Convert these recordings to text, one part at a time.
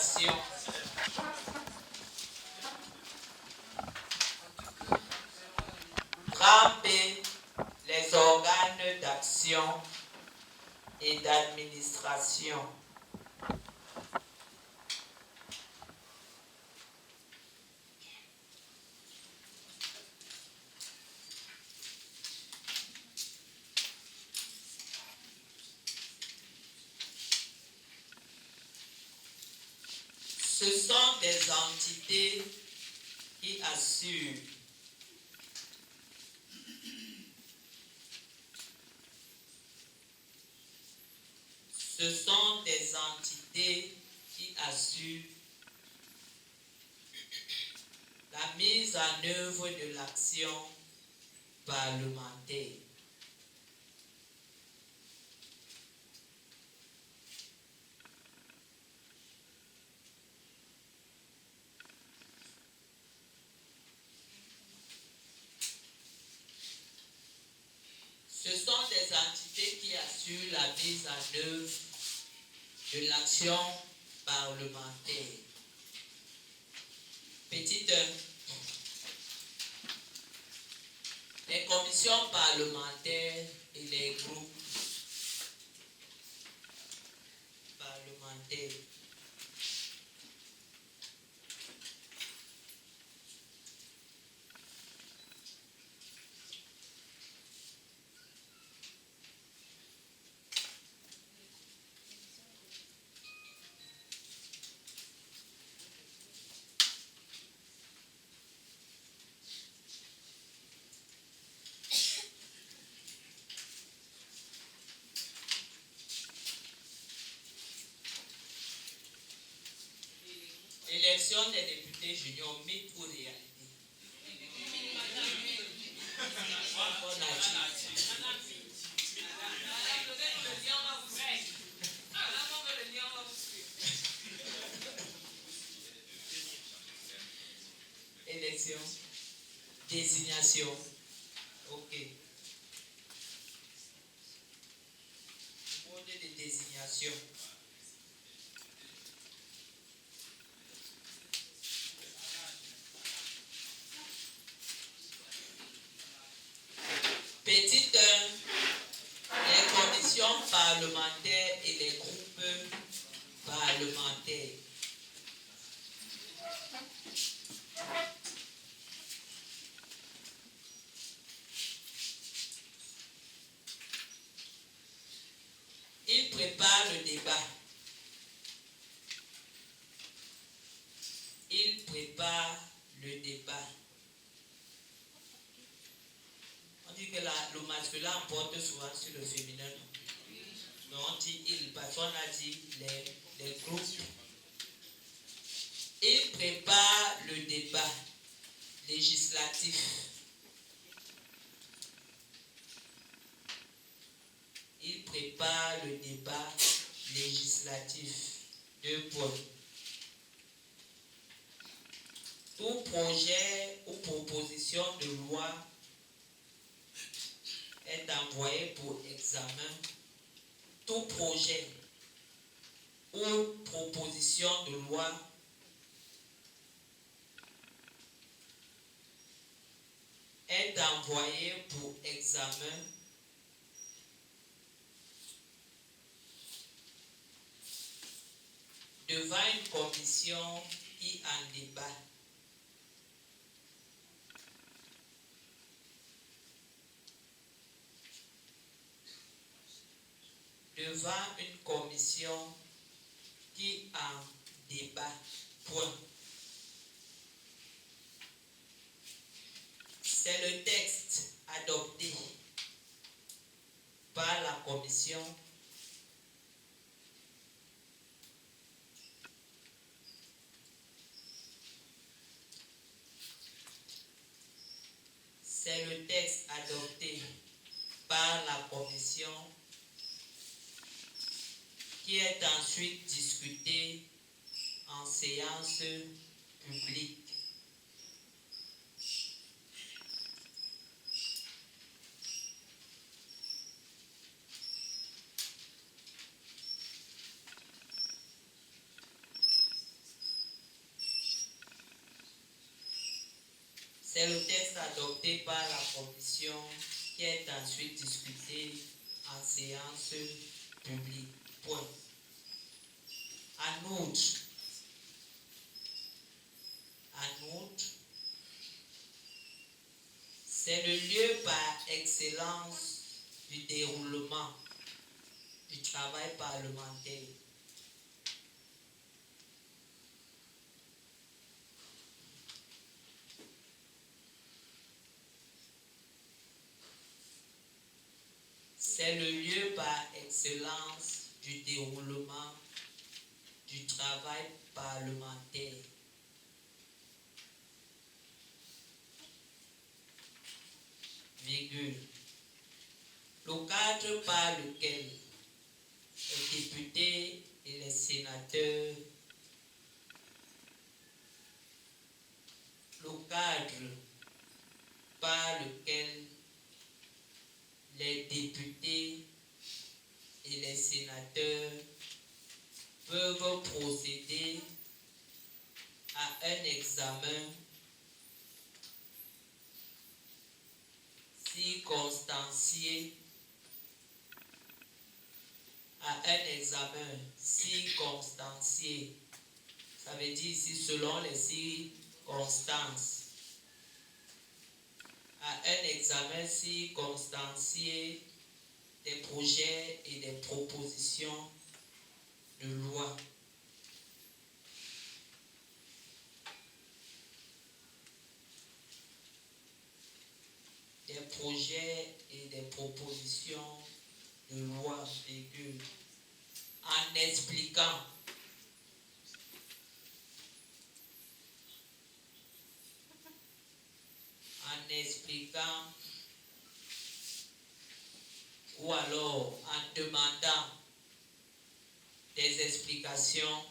d'action. Ramper les organes d'action et d'administration. Ce sont des entités qui assurent la mise en œuvre de l'action parlementaire. Ce sont des entités qui assurent la mise en œuvre de l'action parlementaire. Petit 1. Les commissions parlementaires et les groupes parlementaires. Élection des députés juniors, mythe ou réalité? Élection, désignation, ok. Mode de désignation. Petit 1, les commissions parlementaires et les groupes parlementaires. Ils préparent le débat. Ils préparent le débat. On dit que le masculin emporte souvent sur le féminin. Non, on dit il, parce qu'on a dit les groupes. Ils préparent le débat législatif. Il prépare le débat législatif. 2 points. Tout projet ou proposition de loi est envoyé pour examen. Tout projet ou proposition de loi est envoyé pour examen devant une commission qui en débat. Devant une commission qui en débat. Point. C'est le texte adopté par la commission qui est ensuite discuté en séance publique. C'est le texte adopté par la commission qui est ensuite discuté en séance publique. Point. En outre, c'est le lieu par excellence du déroulement du travail parlementaire. C'est le lieu par excellence du déroulement du travail parlementaire. Virgule. Le cadre par lequel les députés et les sénateurs, le cadre par lequel les députés et les sénateurs peuvent procéder à un examen circonstancié, ça veut dire ici selon les circonstances, à un examen circonstancié des projets et des propositions de loi. Des projets et des propositions de loi, en expliquant ou alors en demandant des explications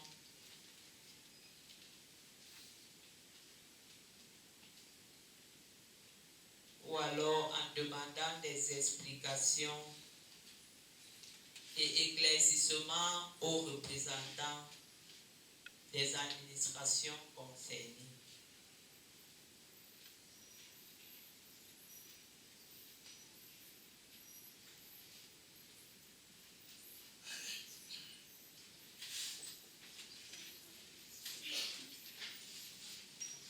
et éclaircissements aux représentants des administrations concernées.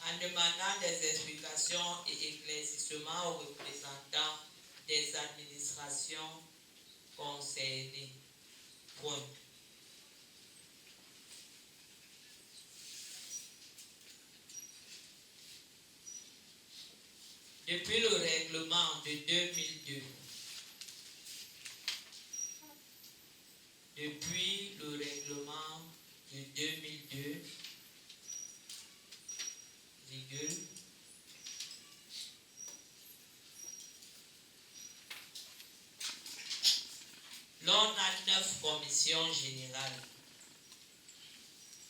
En demandant des explications et éclaircissements aux représentants des administrations concernées. Point. Depuis le règlement de 2002, l'on a 9 commissions générales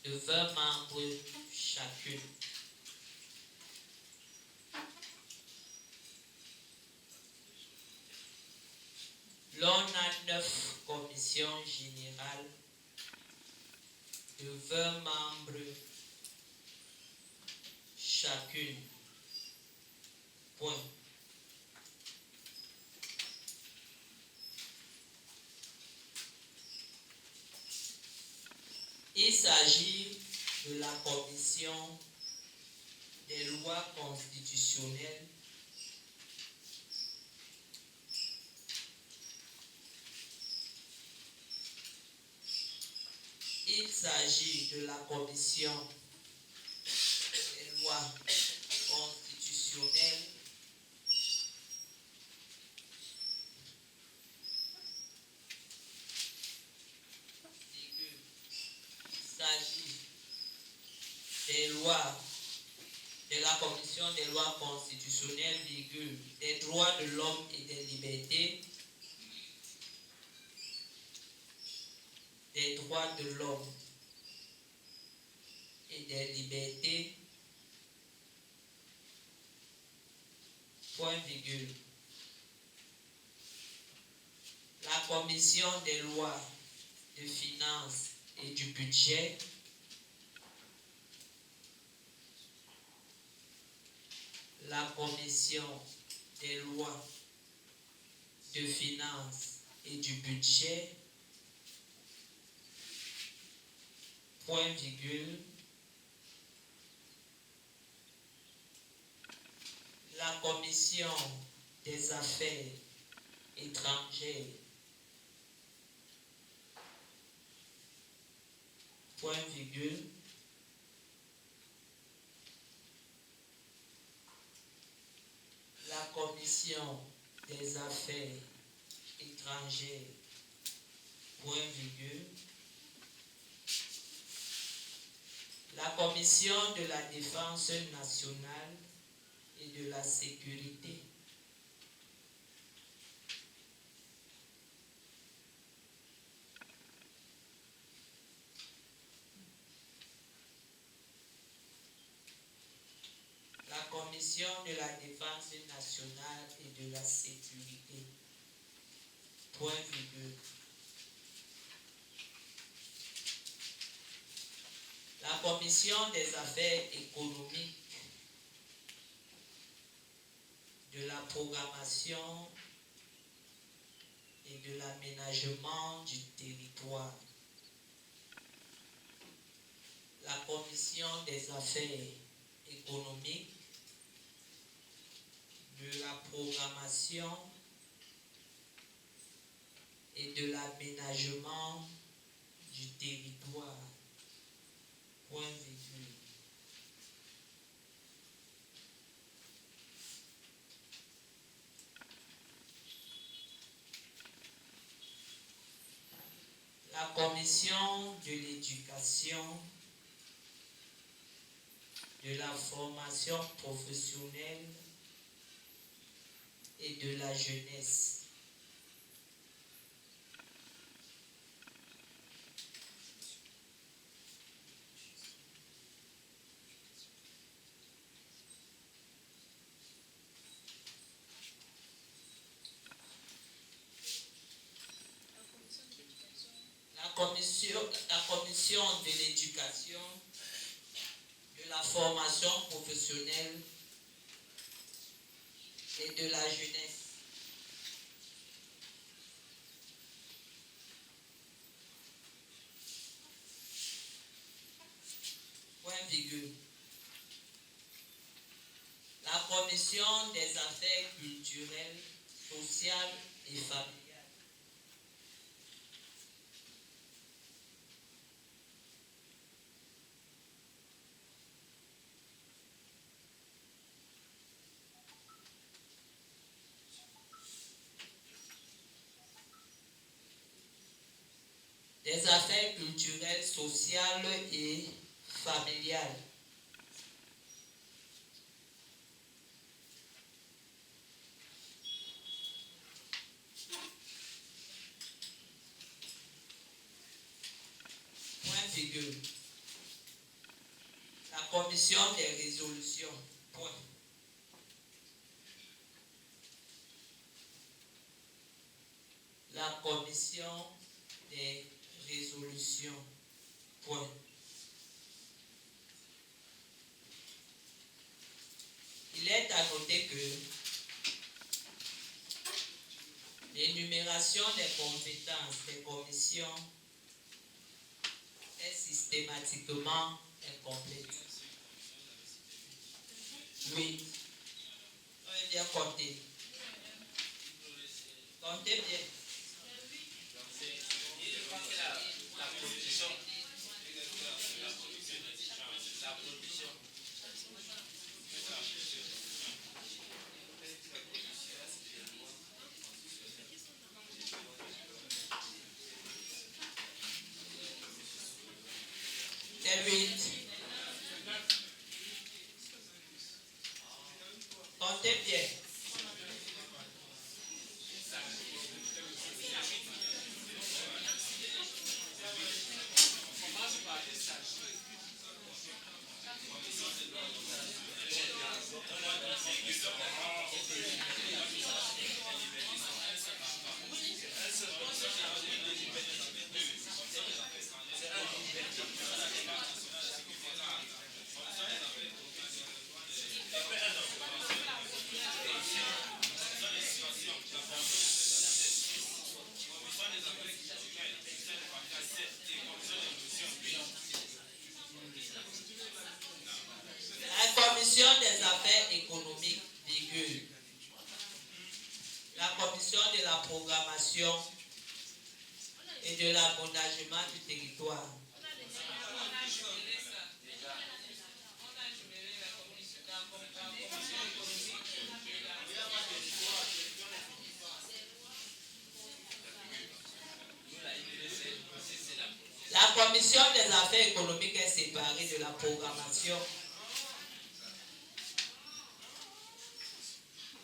de 20 membres chacune. L'on a 9 commissions générales de 20 membres chacune. Point. Il s'agit de la commission des lois constitutionnelles, il s'agit de la commission des lois constitutionnelles, de la commission des lois constitutionnelles, des droits de l'homme et des libertés, des droits de l'homme et des libertés, point virgule. La commission des lois, de finances et du budget, la commission des lois, de finances et du budget, point virgule, la commission des affaires étrangères, point virgule, la commission des affaires étrangères, point virgule, la commission de la défense nationale et de la sécurité, la commission de la défense nationale et de la sécurité, point virgule, la commission des affaires économiques, de la programmation et de l'aménagement du territoire, la commission des affaires économiques, de la programmation et de l'aménagement du territoire, point virgule. La commission de l'éducation, de la formation professionnelle et de la jeunesse. La commission de l'éducation, de la formation professionnelle et de la jeunesse. Point virgule. La commission des affaires culturelles, sociales et familiales. Des affaires culturelles, sociales et familiales. Point virgule. La commission des résolutions. Point. La commission des résolutions. Point. Il est à noter que l'énumération des compétences des commissions est systématiquement incomplète. Oui. On va bien compter. Comptez bien. La production. C'est 8. Comptez bien. territoire. La commission des affaires économiques est séparée de la programmation.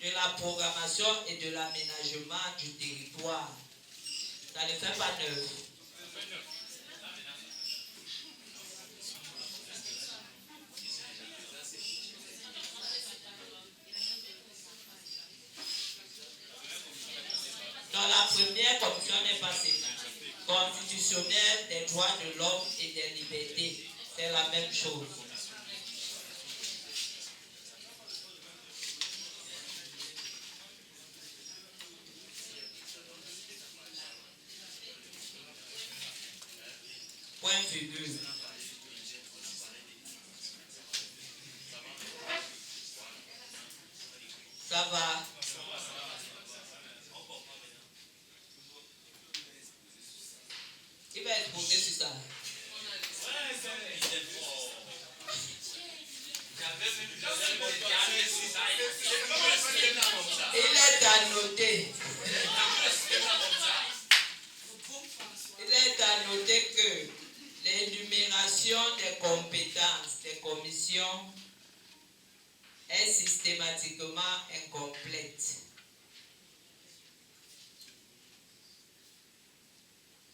De la programmation et de l'aménagement du territoire. Ça ne fait pas 9. Dans la première commission n'est pas séparée. Constitutionnelle des droits de l'homme et des libertés. C'est la même chose. Point virgule. Ça va. Il va être posé sur ça. Il est à noter. Il est à noter que l'énumération des compétences des commissions est systématiquement incomplète.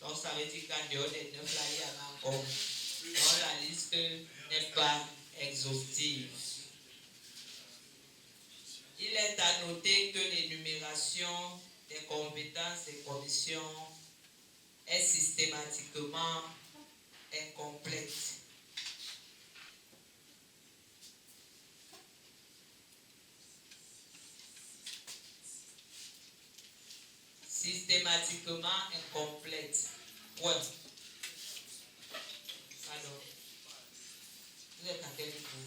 Donc ça veut dire qu'en dehors des 9 là, il y en a encore. Donc la liste n'est pas exhaustive. Il est à noter que l'énumération des compétences des commissions est systématiquement incomplète. Systématiquement incomplète. Point. Alors, vous êtes à quel niveau?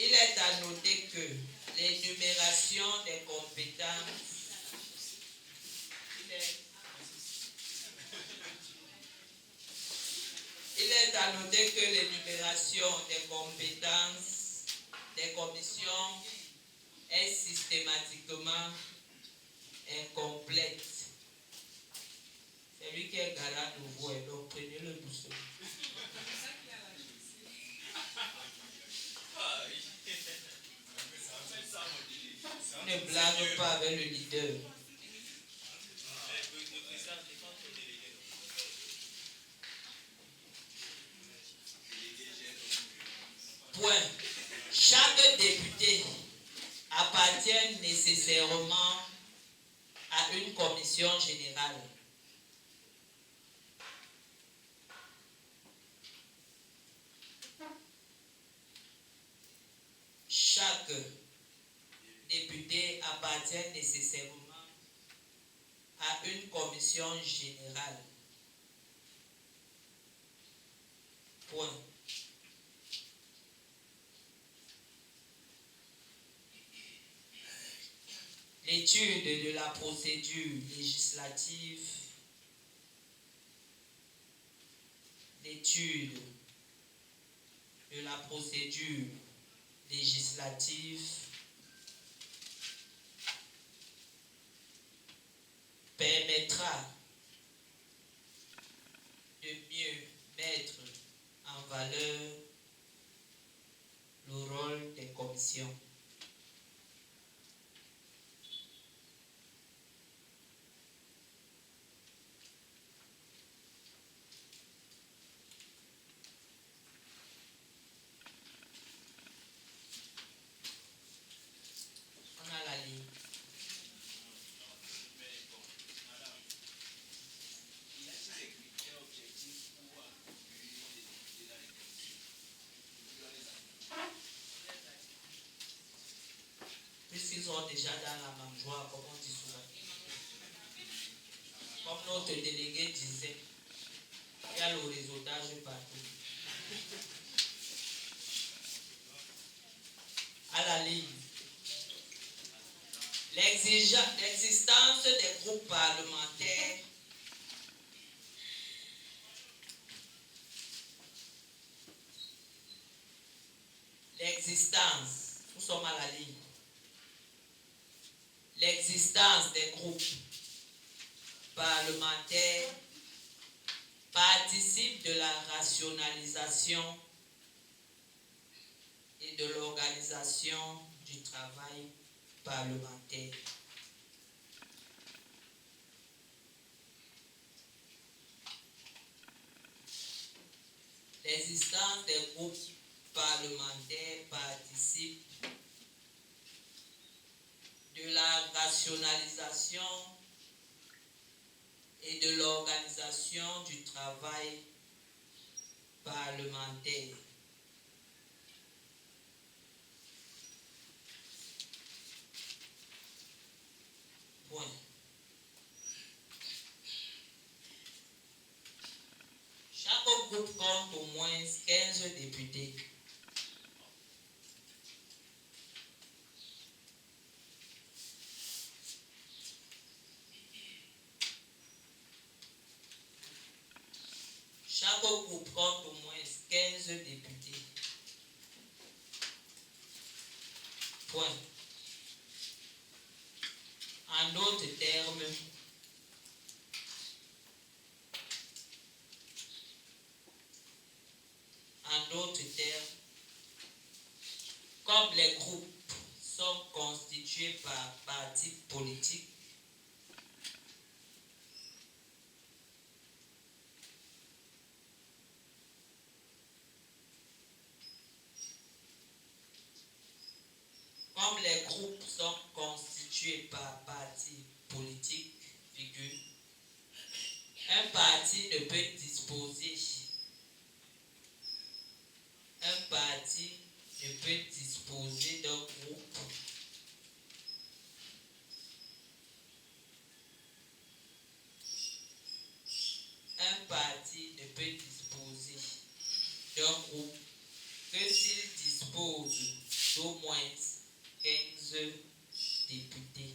Il est à noter que l'énumération des compétences il est à noter que l'énumération des compétences des commissions est systématiquement incomplète. C'est lui qui est garant de vous, donc prenez-le doucement. Ne blague pas avec le leader. Point. Chaque député appartient nécessairement à une commission générale. Chaque député appartient nécessairement à une commission générale. Point. L'étude de la procédure législative, l'étude de la procédure législative permettra de mieux mettre en valeur le rôle des commissions. Puisqu'ils sont déjà dans la mangeoire, comme on dit souvent. Comme notre délégué disait, il y a le réseautage partout. À la ligne. L'existence des groupes parlementaires l'existence, nous sommes à la ligne, l'existence des groupes parlementaires participe de la rationalisation et de l'organisation du travail parlementaire. L'existence des groupes parlementaires participe de la rationalisation et de l'organisation du travail parlementaire. Point. Chaque groupe compte au moins 15 députés. Chaque groupe compte au moins 15 députés. Point. En d'autres termes, comme les groupes sont constitués par partis politiques, un parti ne peut disposer d'un groupe que s'il dispose d'au moins 15 députés.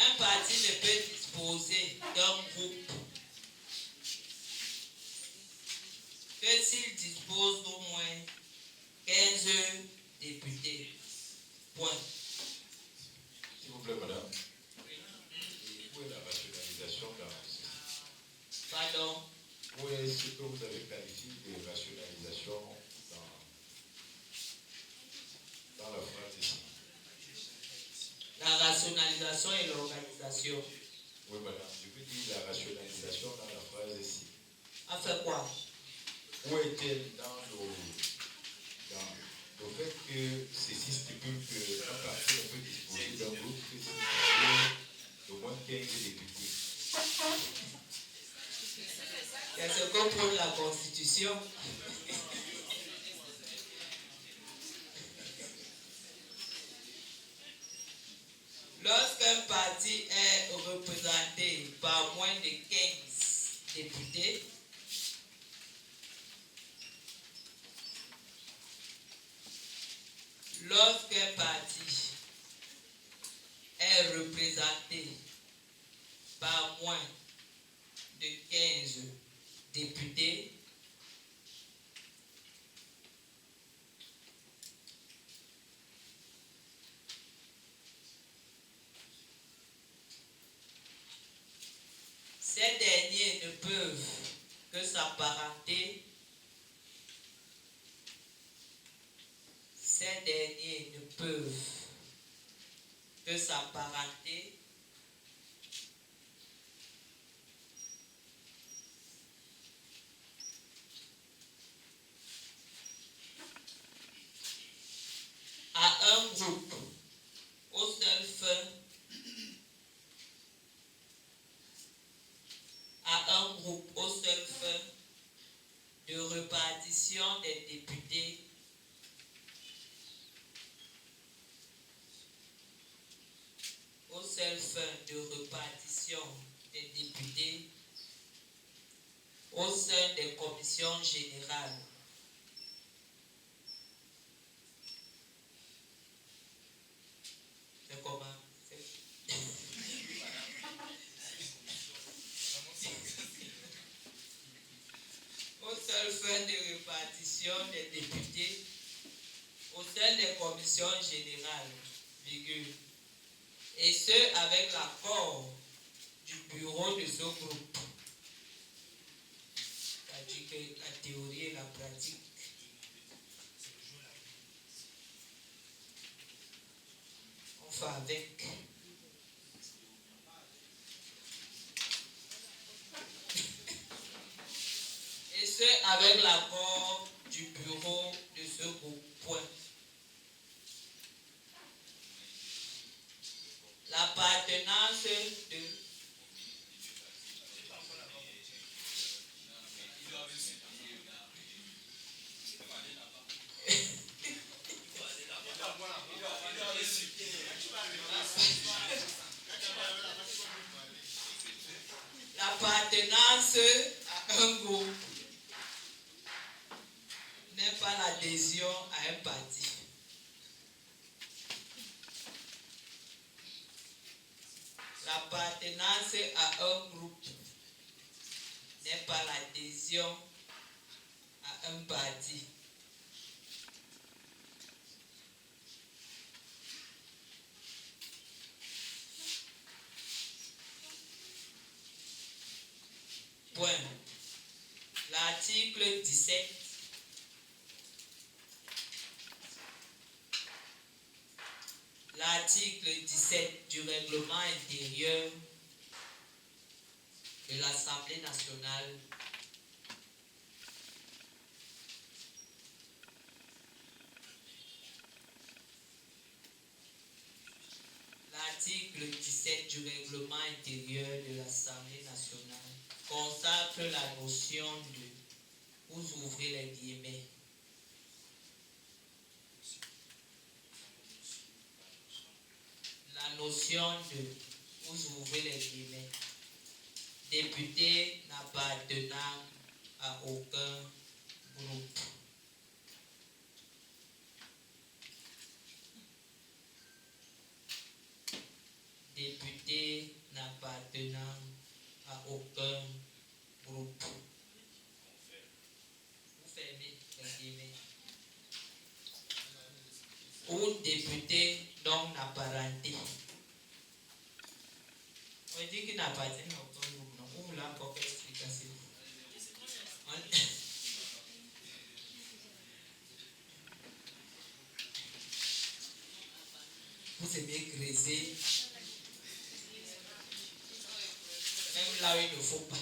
Un parti ne peut disposer d'un groupe que s'il dispose d'au moins 15 députés. Point. S'il vous plaît, madame. Où est la rationalisation dans ceci? Pardon? Où est ce que vous avez qualifié de rationalisation dans la phrase ici? La rationalisation et l'organisation. Oui, madame. Je veux dire la rationalisation dans la phrase ici. A fait quoi? Où est-elle dans le fait que ceci stipule qu'un parti ne peut disposer d'un groupe que s'il dispose d'au moins 15 députés? C'est ce que prône la Constitution. Lorsqu'un parti est représenté par moins de 15 députés, lorsqu'un parti est représenté par moins de 15 députés, ces derniers ne peuvent que s'apparenter à un groupe aux seules fins de répartition des députés de répartition des députés au sein des commissions générales. C'est comment? Aux seules fins de répartition des députés au sein des commissions générales, virgule, et ce avec l'accord du bureau de ce groupe. C'est-à-dire que la théorie et la pratique. On fait avec. Et ce avec l'accord du bureau de ce groupe. Point. L'appartenance de l'appartenance à un groupe n'est pas l'adhésion à un parti. L'appartenance à un groupe n'est pas l'adhésion à un parti. Point. L'article 17 du règlement intérieur de l'Assemblée nationale L'article 17 du règlement intérieur de l'Assemblée nationale consacre la notion de, vous ouvrez les guillemets, la notion de, vous ouvrez les guillemets, député n'appartenant à aucun groupe. Député n'appartenant à aucun groupe. Vous fermez les guillemets. Ou député non apparenté. On dit qu'il n'appartient à aucun groupe. Non, on voulait encore quelle explication. Vous aimez creuser. Même là où il ne faut pas.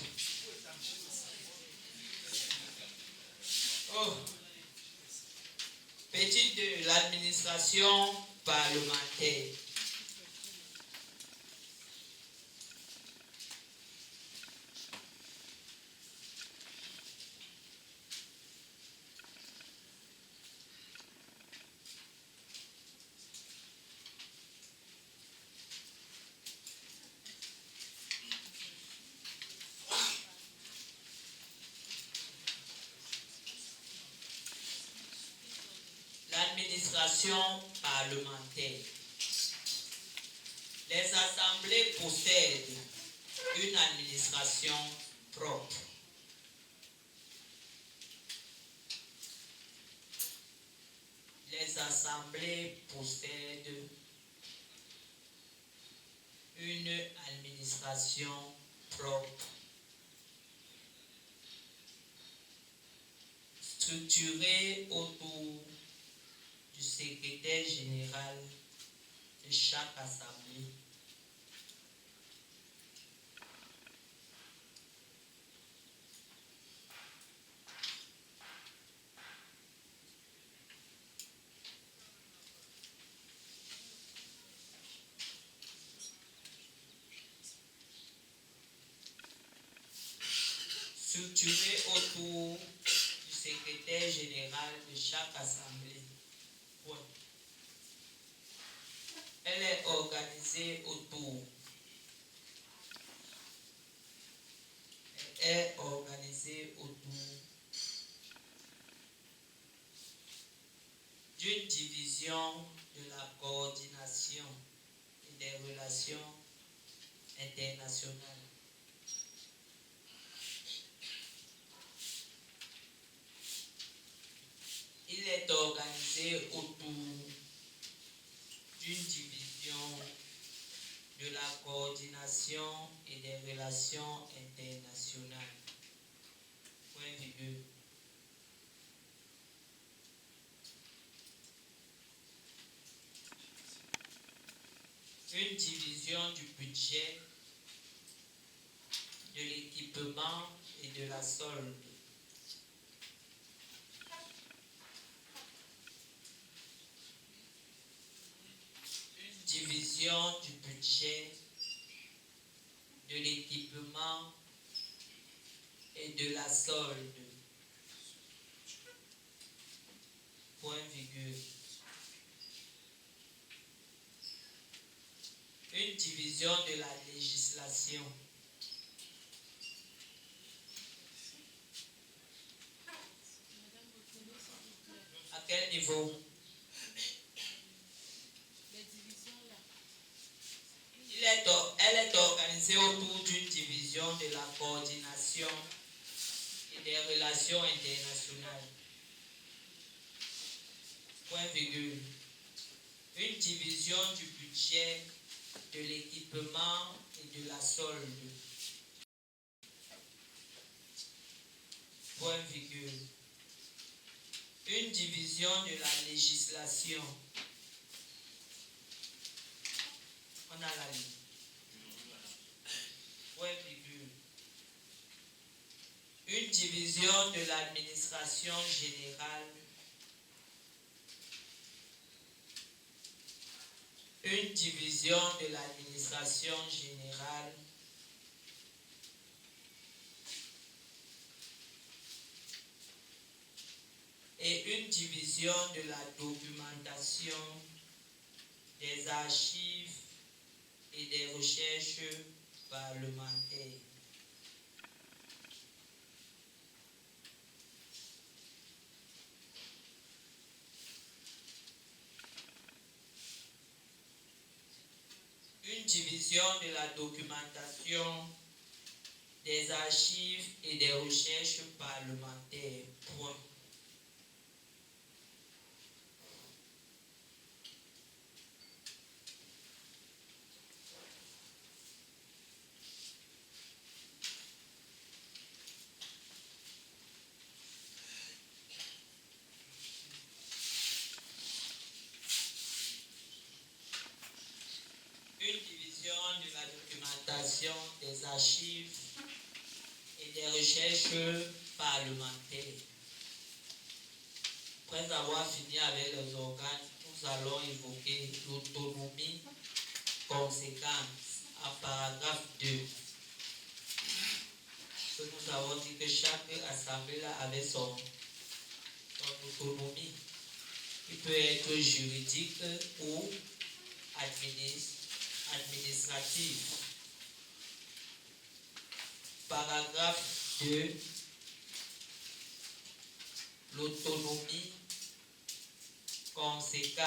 Oh. Petit de l'administration parlementaire. L'administration parlementaire. Les assemblées possèdent une administration propre. Les assemblées possèdent une administration propre, structurée autour du secrétaire général de chaque assemblée. Structurée autour du secrétaire général de chaque assemblée. Elle est organisée autour est organisée autour d'une division de la coordination et des relations internationales. Il est organisé autour d'une division de la coordination et des relations internationales. Point virgule. Une division du budget, de l'équipement et de la solde. Une division du budget, de l'équipement et de la solde. Point virgule. Une division de la législation. À quel niveau? Elle est organisée autour d'une division de la coordination et des relations internationales. Point virgule. Une division du budget, de l'équipement et de la solde. Point virgule. Une division de la législation. On a la ligne. Point virgule. Une division de l'administration générale. Une division de l'administration générale. Et une division de la documentation, des archives et des recherches parlementaires. Une division de la documentation, des archives et des recherches parlementaires. Point. Une division de la documentation, des archives et des recherches parlementaires. Après avoir fini avec les organes, nous allons évoquer l'autonomie conséquente en paragraphe 2. Nous avons dit que chaque assemblée avait son autonomie, qui peut être juridique ou administrative. Paragraphe 2. L'autonomie conséquente.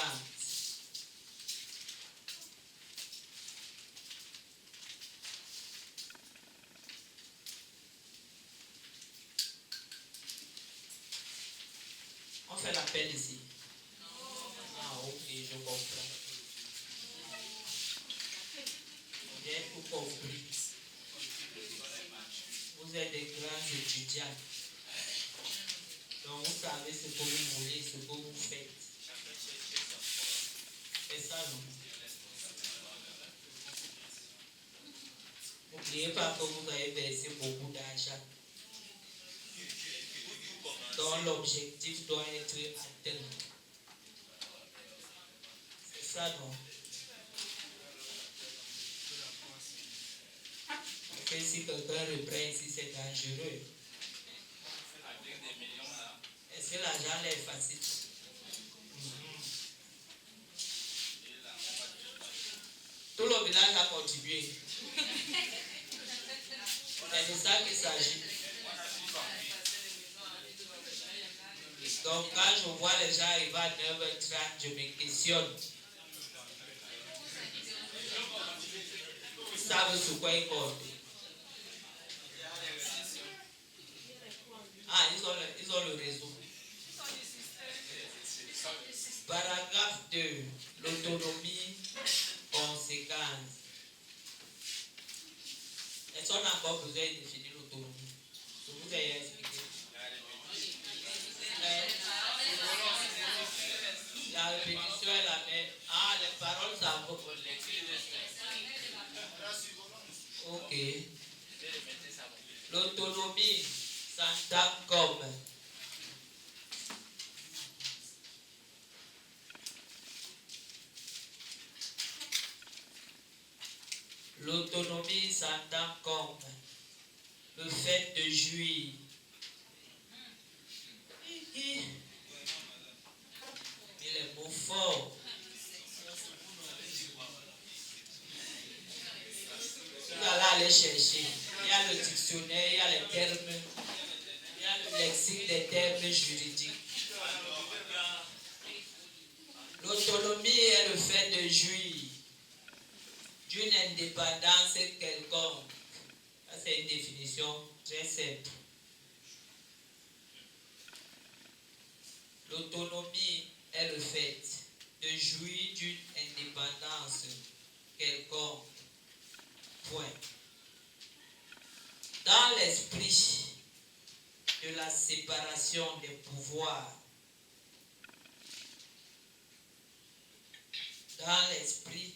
On fait l'appel ici. Ah, ok, je comprends. J'ai tout compris. Vous êtes des grands étudiants. Donc vous savez ce que vous voulez, ce que vous faites. C'est ça, non? N'oubliez pas que vous avez versé beaucoup d'argent. Donc l'objectif doit être atteint. C'est ça, non? Parce que si quelqu'un reprend ici, c'est dangereux. Est-ce que l'argent est facile? Tout le village a contribué. C'est de ça qu'il s'agit. Donc quand je vois les gens arriver à 9h30, je me questionne. Ils savent sur quoi ils comptent. Ah, ils ont le réseau. Paragraphe 2. L'autonomie conséquence. Est-ce qu'on a encore besoin de définir l'autonomie? Je vous ai expliqué. La répétition est la même. Ah, les paroles, ça vaut. Ok. L'autonomie s'entend comme l'autonomie s'entend comme le fait de jouir. Il est beau fort. Vous allez aller chercher. Il y a le dictionnaire, il y a les termes, il y a le lexique des termes juridiques. L'autonomie est le fait de jouir d'une indépendance quelconque. Ça, c'est une définition très simple. L'autonomie est le fait de jouir d'une indépendance quelconque. Point. Dans l'esprit de la séparation des pouvoirs, dans l'esprit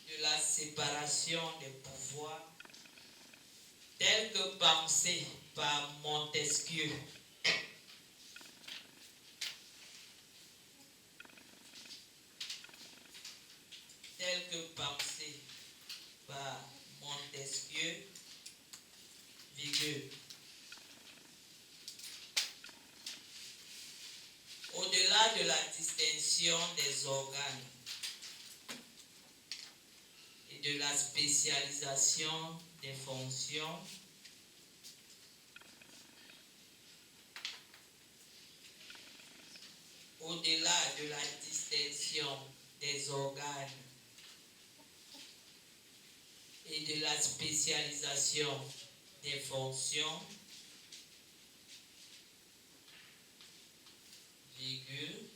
de la séparation des pouvoirs, tel que pensé par Montesquieu, tel que pensé par Montesquieu, virgule. Au-delà de la distinction des organes et de la spécialisation des fonctions, au-delà de la distinction des organes et de la spécialisation des fonctions, virgule,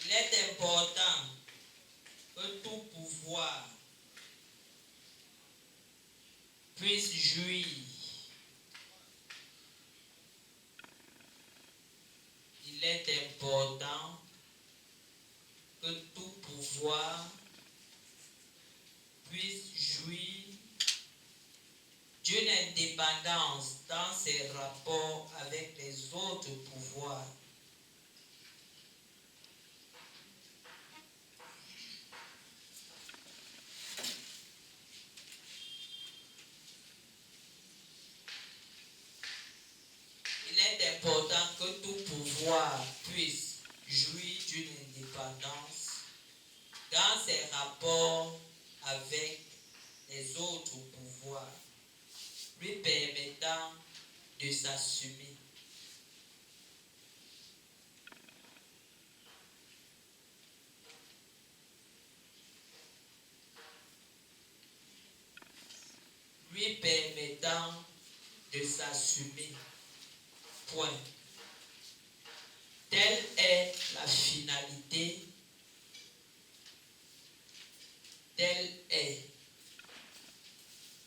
il est important que tout pouvoir puisse jouir. Il est important que tout pouvoir puisse jouir d'une indépendance dans ses rapports avec les autres pouvoirs. Il est important que tout pouvoir puisse jouir d'une indépendance dans ses rapports avec les autres pouvoirs, lui permettant de s'assumer. Lui permettant de s'assumer. Point. Telle est la finalité. Telle est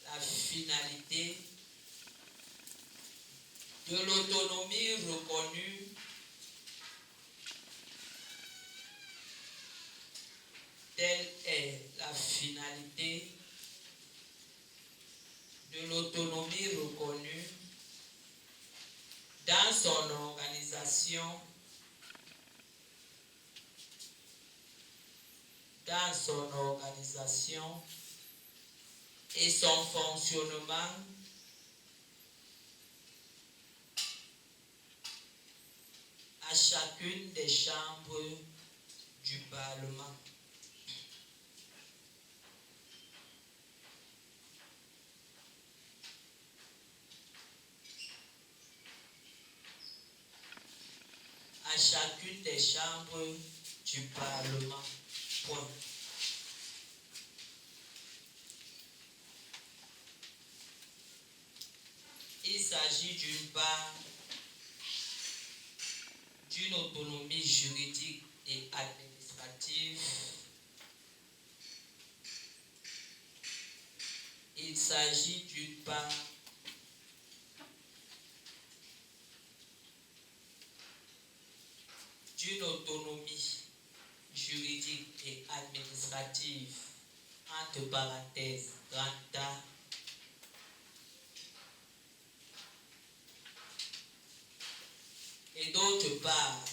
la finalité de l'autonomie reconnue telle est la finalité de l'autonomie reconnue dans son organisation, et son fonctionnement à chacune des chambres du Parlement. chacune des chambres du Parlement. Point. Il s'agit d'une part d'une autonomie juridique et administrative. Il s'agit d'une part d'une autonomie juridique et administrative, entre parenthèses, grand A, et d'autre part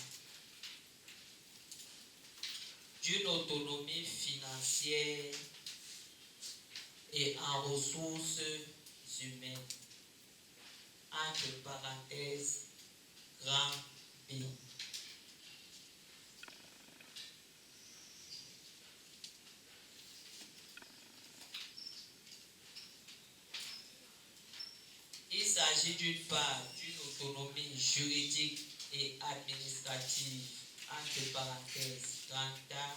d'une autonomie financière et en ressources humaines, entre parenthèses, grand B. Il s'agit d'une part d'une autonomie juridique et administrative, entre parenthèses, grand A,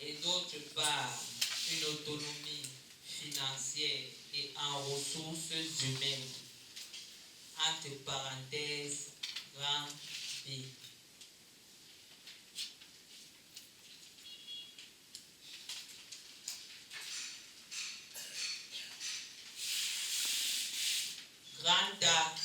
et d'autre part une autonomie financière et en ressources humaines, entre parenthèses, grand B. Grand A,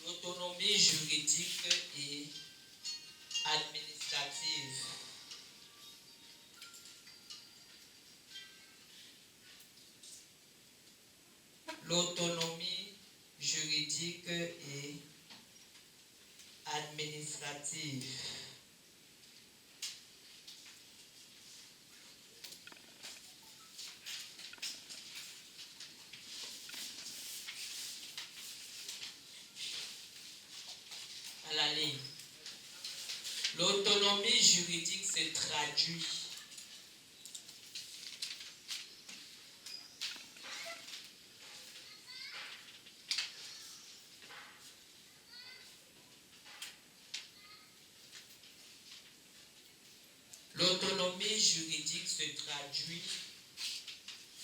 l'autonomie juridique et administrative. L'autonomie juridique et administrative. À la ligne. L'autonomie juridique se traduit L'autonomie juridique se traduit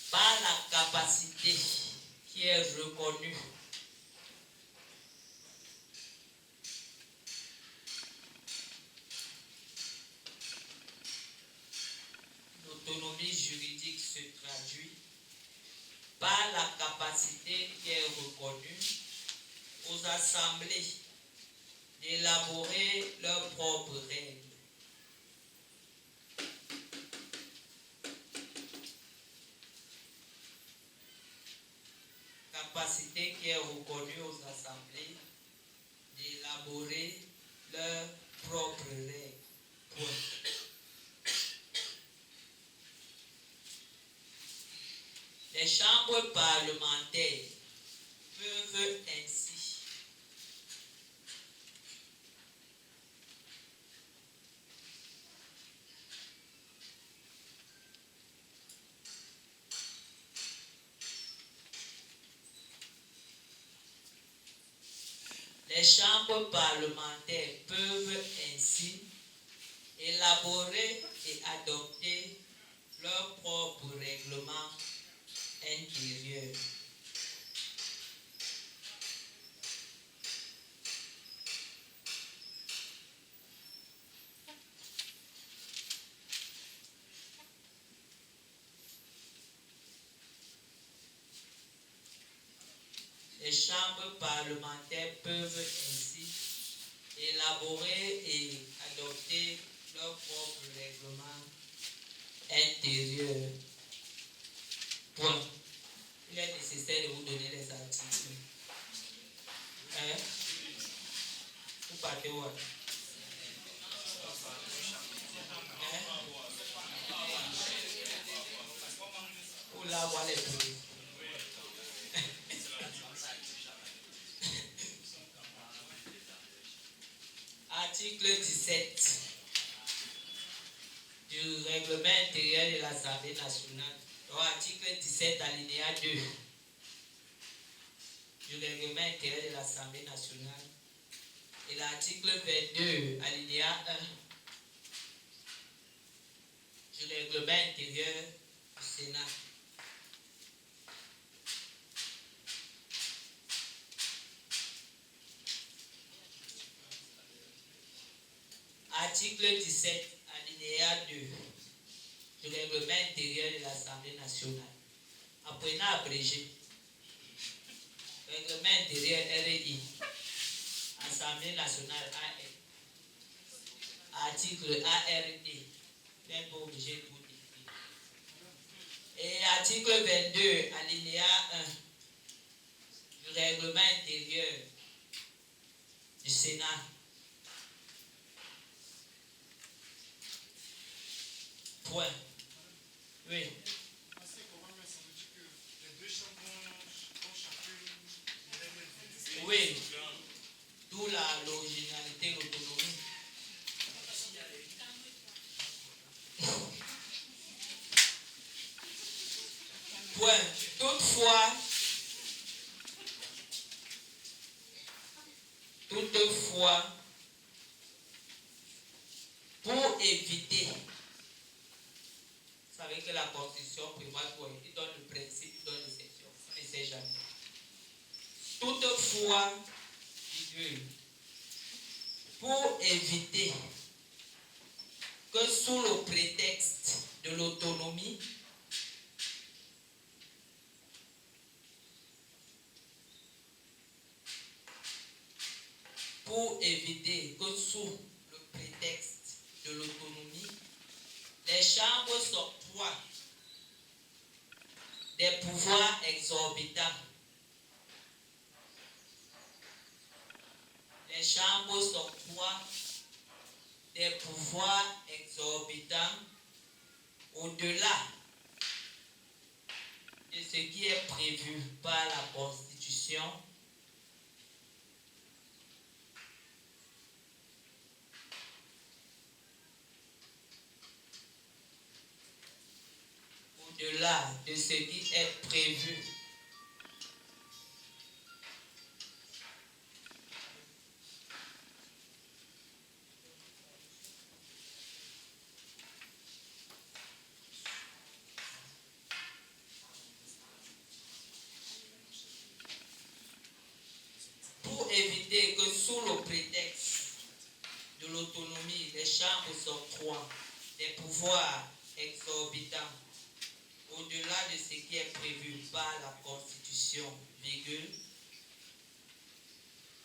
par la capacité qui est reconnue L'autonomie juridique se traduit par la capacité qui est reconnue aux assemblées d'élaborer leurs propres règles. Capacité qui est reconnue aux assemblées d'élaborer leurs propres règles. Point. Les chambres parlementaires peuvent ainsi élaborer et adopter leurs propres règlements intérieurs. Les chambres parlementaires peuvent ainsi élaborer et adopter leurs propres règlements intérieurs. Point. Il est nécessaire de vous donner les articles. Hein? Vous partez où? Hein? Pour là voir les preuves. Article 17 du règlement intérieur de l'Assemblée nationale. Donc, article 17 alinéa 2. du règlement intérieur de l'Assemblée nationale et l'article 22, alinéa 1 du règlement intérieur du Sénat. Article 17, alinéa 2 du règlement intérieur de l'Assemblée nationale. Apprenez à abréger. Règlement intérieur RI. Assemblée nationale AR. Article ARD. Vous n'êtes pas obligé de vous décrire. Et article 22, alinéa 1 du règlement intérieur du Sénat. Point. Oui. Oui. D'où l'originalité, l'autonomie. Point. Toutefois, pour éviter, vous savez que la Constitution prévoit quoi? Il donne le principe, il donne l'exception. On ne sait jamais. Toutefois, pour éviter que sous le prétexte de l'autonomie, les chambres s'octroient des pouvoirs exorbitants. Les chambres s'octroient des pouvoirs exorbitants au-delà de ce qui est prévu par la Constitution, au-delà de ce qui est prévu pour éviter que sous le prétexte de l'autonomie, les chambres s'octroient des pouvoirs exorbitants au-delà de ce qui est prévu par la Constitution, virgule,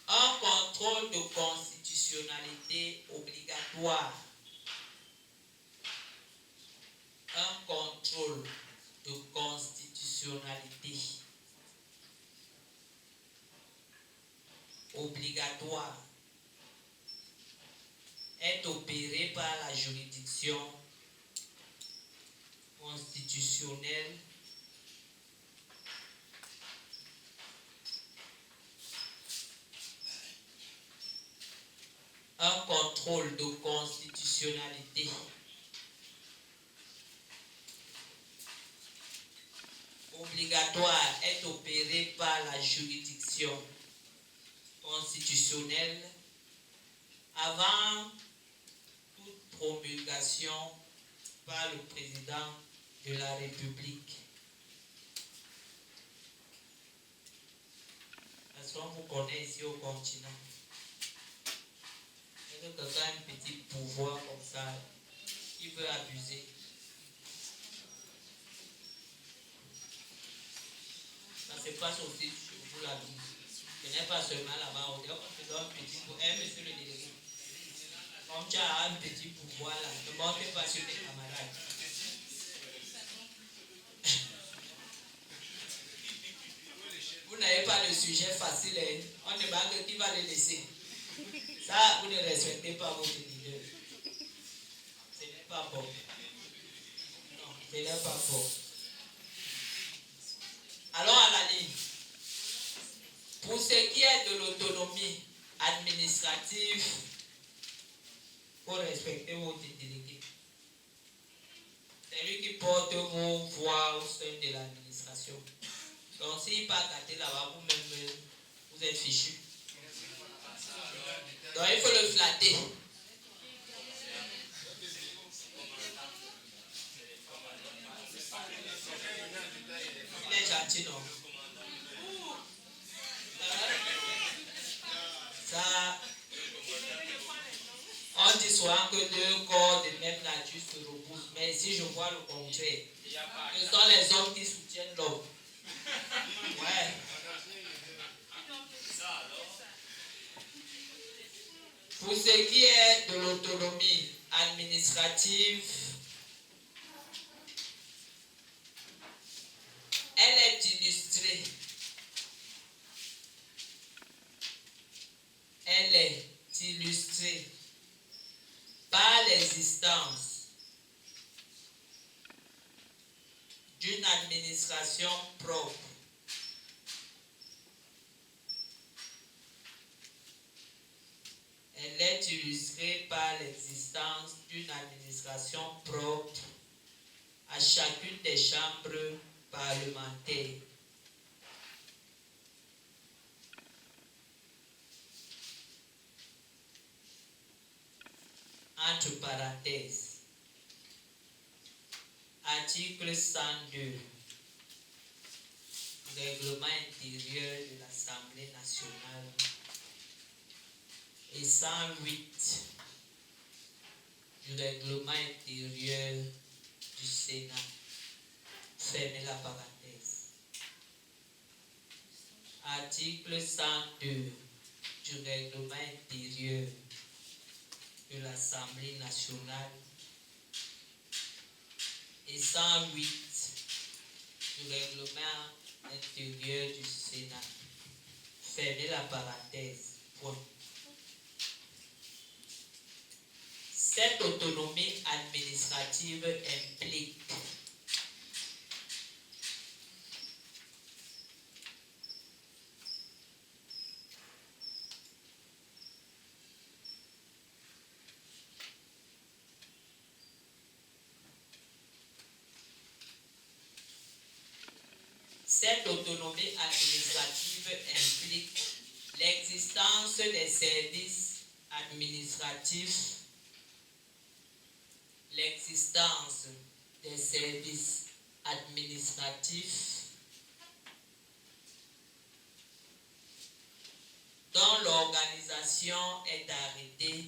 un contrôle de constitutionnalité obligatoire. Un contrôle de constitutionnalité obligatoire est opéré par la juridiction constitutionnelle un contrôle de constitutionnalité obligatoire est opéré par la juridiction constitutionnelle avant toute promulgation par le président de la République. Parce qu'on vous connaît ici au continent. Il y a quelqu'un a un petit pouvoir comme ça, qui veut abuser. Ça se passe aussi chez vous là-bas. Ce n'est pas seulement là-bas. On dit qu'on te donne un petit pouvoir. Monsieur le délégué, comme tu as un petit pouvoir là, ne monte pas sur tes camarades. Vous n'avez pas de sujet facile. Hein? On demande qui va le laisser. Ça, vous ne respectez pas votre leader. Ce n'est pas bon. Non, ce n'est pas bon. Allons à la ligne. Pour ce qui est de l'autonomie administrative, il faut respecter votre délégué. C'est lui qui porte vos voix au sein de l'administration. Donc, s'il n'est pas gâté là-bas, vous-même, Vous êtes fichu. Donc il faut le flatter. Il est gentil, non? Ça, on dit souvent que deux corps de même nature se repoussent. Mais ici, je vois le contraire. Ce sont les hommes qui soutiennent l'homme. Ouais. Pour ce qui est de l'autonomie administrative, elle est illustrée. Elle est illustrée par l'existence d'une administration propre. Elle est illustrée par l'existence d'une administration propre à chacune des chambres parlementaires. Entre parenthèses, article 102 du règlement intérieur de l'Assemblée nationale et 108 du règlement intérieur du Sénat. Fermez la parenthèse. Article 102 du règlement intérieur de l'Assemblée nationale et 108 du règlement intérieur du Sénat. Fermez la parenthèse. Point. Cette autonomie administrative implique l'existence des services administratifs, dont l'organisation est arrêtée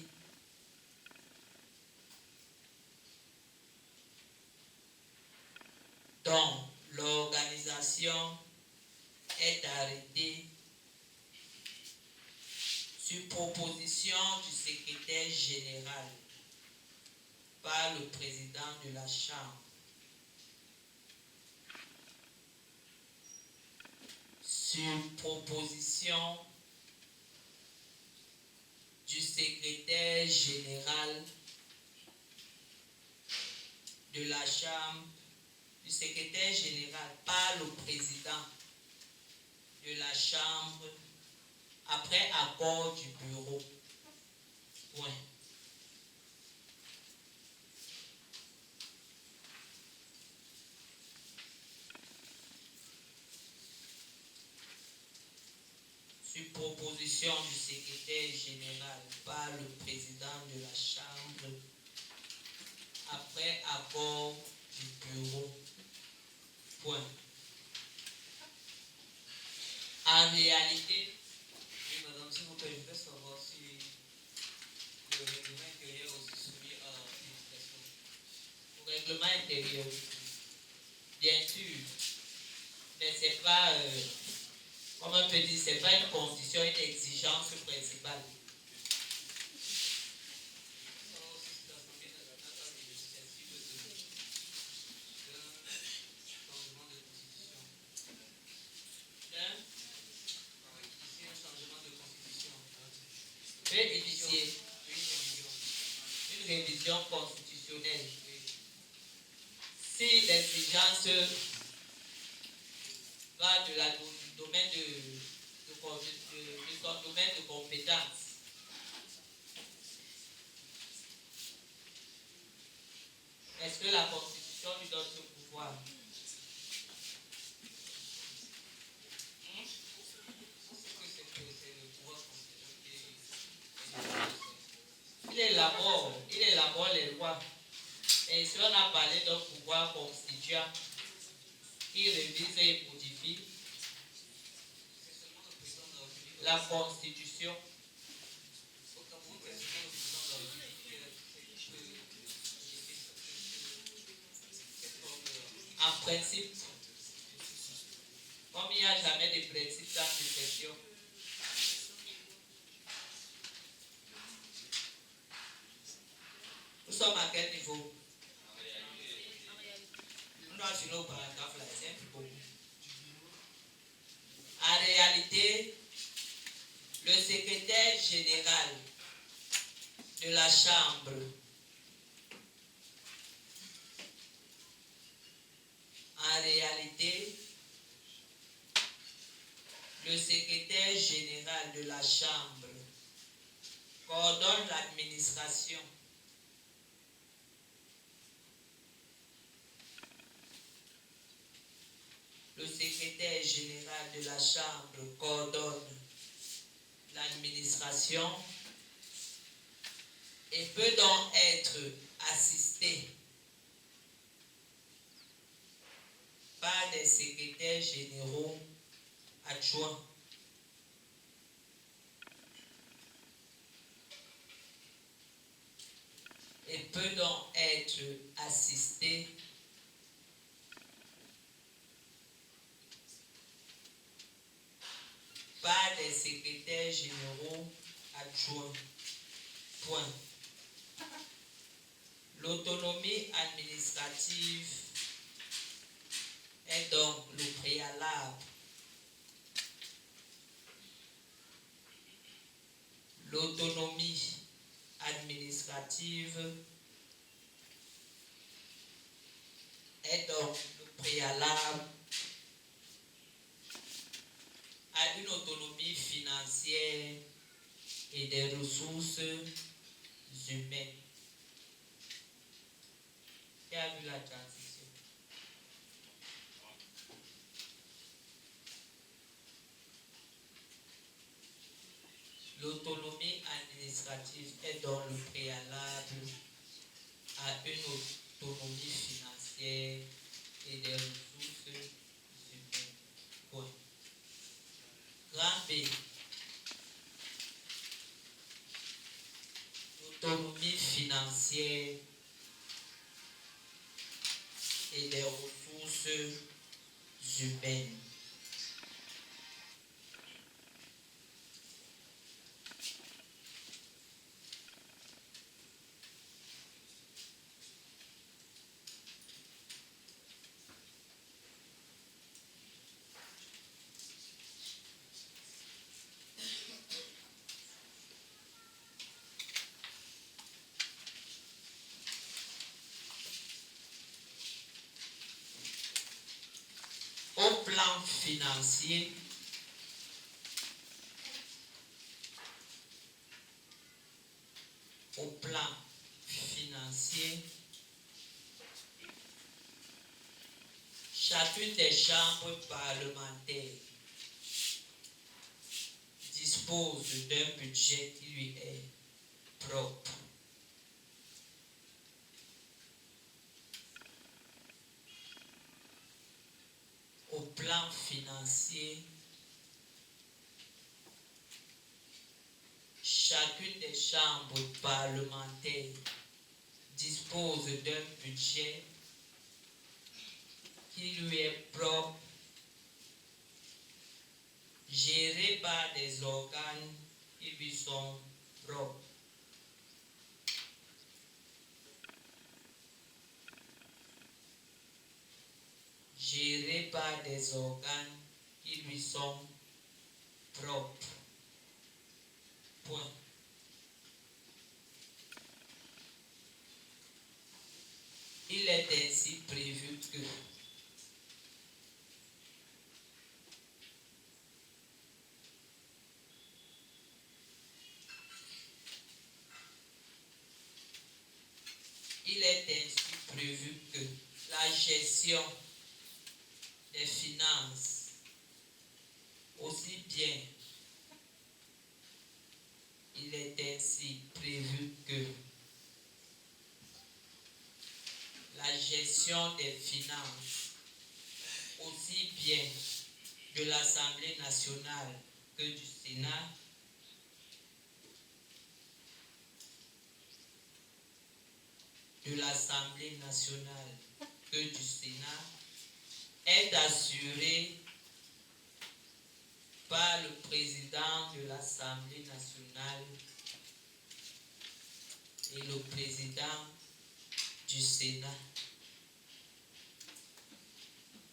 sur proposition du secrétaire général par le président de la Chambre. Sur proposition du secrétaire général de la Chambre, du secrétaire général par le président de la Chambre, après accord du bureau. Point. Sur proposition du secrétaire général par le président de la Chambre, après accord du bureau. Point. En réalité, oui, madame, s'il vous plaît, je veux savoir si le règlement intérieur est aussi soumis à l'éducation. Le règlement intérieur, bien sûr, mais c'est pas, comme on peut dire, c'est pas une condition, une exigence principale. Peut initier une révision constitutionnelle si l'exigence va du domaine de son domaine de compétence. Est-ce que la Constitution lui donne ce pouvoir? parler d'un pouvoir constituant qui révise et modifie la Constitution. En principe, comme il n'y a jamais de principe dans cette question, nous sommes à quel niveau? Nous sommes sur nos paragraphes là, c'est un peu beaucoup. En réalité, le secrétaire général de la Chambre le secrétaire général de la Chambre coordonne l'administration le secrétaire général de la Chambre coordonne l'administration et peut donc être assisté par des secrétaires généraux adjoints. Et peut donc être assisté par des secrétaires généraux adjoints. Point. L'autonomie administrative est donc le préalable. L'autonomie administrative est donc le préalable à une autonomie financière et des ressources humaines. Qui a vu la transition? L'autonomie administrative est donc le préalable à une autonomie financière et des ressources humaines. Point. Grand B. L'autonomie financière et des ressources humaines. Au plan financier, chacune des chambres parlementaires dispose d'un budget qui lui est propre. Au plan financier, chacune des chambres parlementaires dispose d'un budget qui lui est propre, géré par des organes qui lui sont propres. Géré par des organes qui lui sont propres. Point. Il est ainsi prévu que la gestion des finances, aussi bien, il est ainsi prévu que la gestion des finances, aussi bien de l'Assemblée nationale que du Sénat, de l'Assemblée nationale que du Sénat, est assurée par le président de l'Assemblée nationale et le président du Sénat.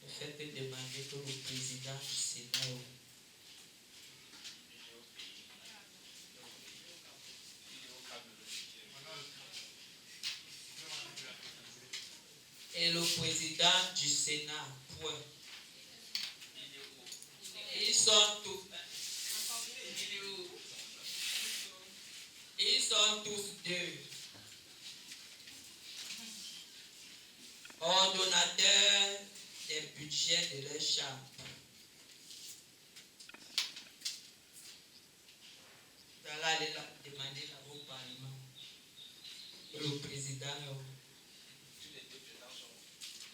Ne faites que demander que le président du Sénat et le président du Sénat, point. Ils sont tous deux ordonnateurs des budgets de leur chambre. Vous allez aller demander là-bas au Parlement. Et le président,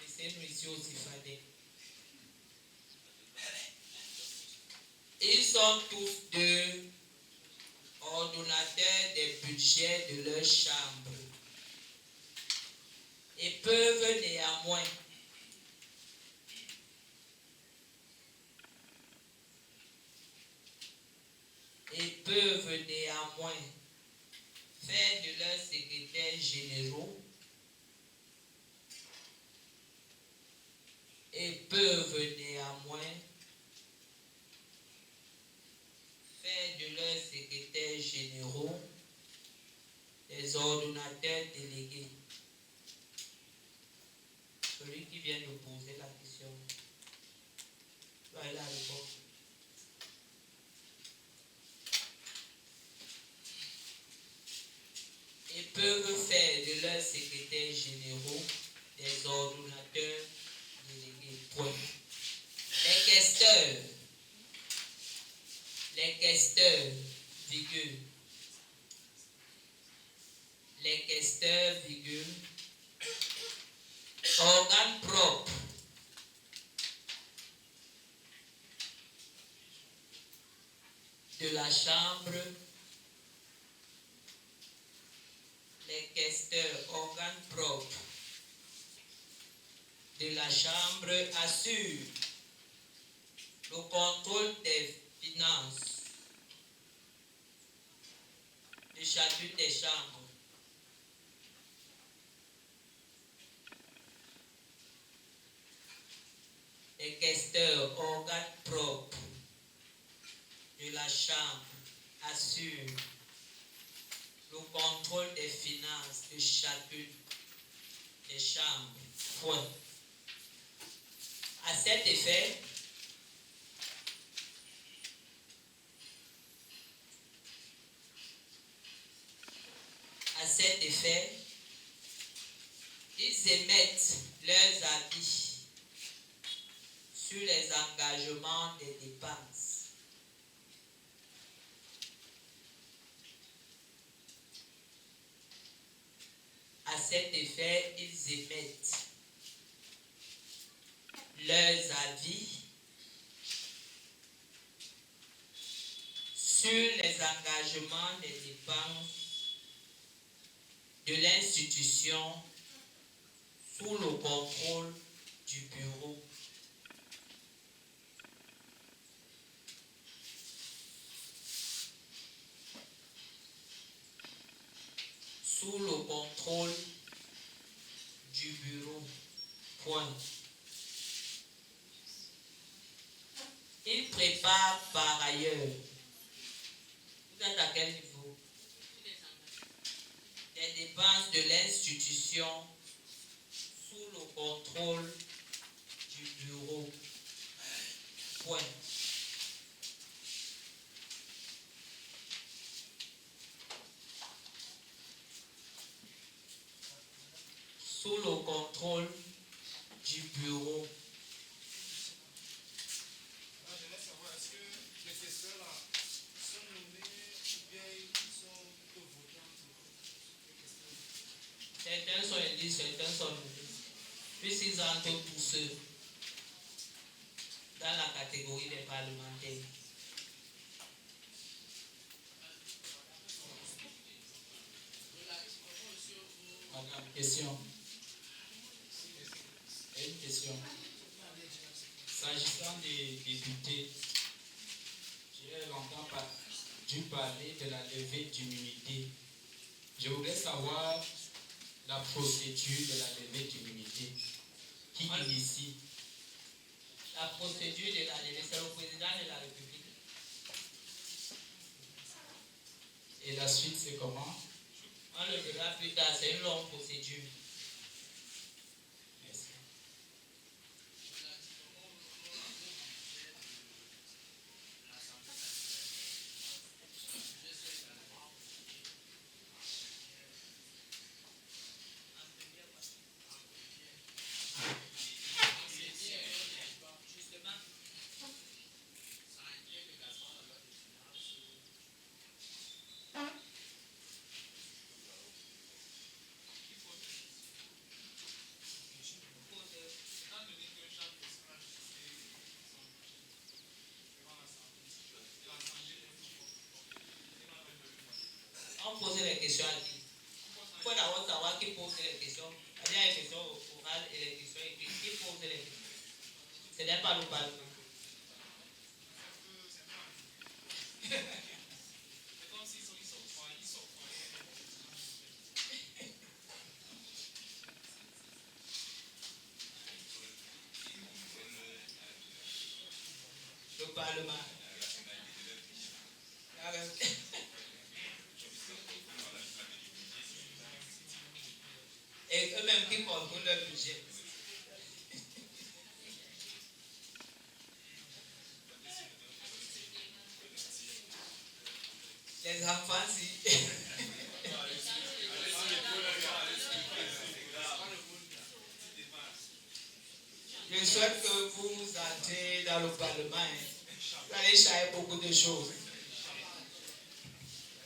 laissez-nous ici aussi fadé. Ils sont tous deux ordonnateurs des budgets de leur chambre et peuvent néanmoins faire de leurs secrétaires généraux des ordonnateurs délégués. Celui qui vient de poser la question, va aller la répondre. Et peuvent faire de leurs secrétaires généraux des ordonnateurs délégués. Point. Les questeurs, virgule. Les questeurs, virgule. Organes propres de la Chambre. Les questeurs, organes propres de la Chambre assurent le contrôle des finances de chacune des chambres. Les questeurs, organes propres de la Chambre assurent le contrôle des finances de chacune des chambres. Point. À cet effet, ils émettent leurs avis sur les engagements des dépenses. À cet effet, ils émettent leurs avis sur les engagements des dépenses de l'institution sous le contrôle du bureau. Sous le contrôle du bureau. Point. Il prépare par ailleurs. Vous êtes à quel niveau? Les dépenses de l'institution sous le contrôle du bureau. Point. Sous le contrôle du bureau. Je voudrais savoir, est-ce que les questeurs-là sont nommés ou bien ils sont plutôt votants? Certains sont élus, certains sont nommés. s'ils entrent tous ceux dans la catégorie des parlementaires. Madame, question. Une question. S'agissant des députés, j'ai longtemps dû parler de la levée d'immunité. Je voudrais savoir la procédure de la levée d'immunité. Qui initie? La procédure de la levée, c'est le président de la République. Et la suite, c'est comment? On le verra plus tard, c'est une longue procédure. Merci. On pose les questions à qui? Il faut d'abord savoir qui pose les questions. Il y a les questions orales et les questions écrites. Qui pose les questions? Ce n'est pas le Parlement. C'est comme s'ils sont froids. Le Parlement. Et eux-mêmes qui contrôlent leur budget. Les enfants, si. Je souhaite que vous entrez dans le Parlement. Vous allez changer beaucoup de choses.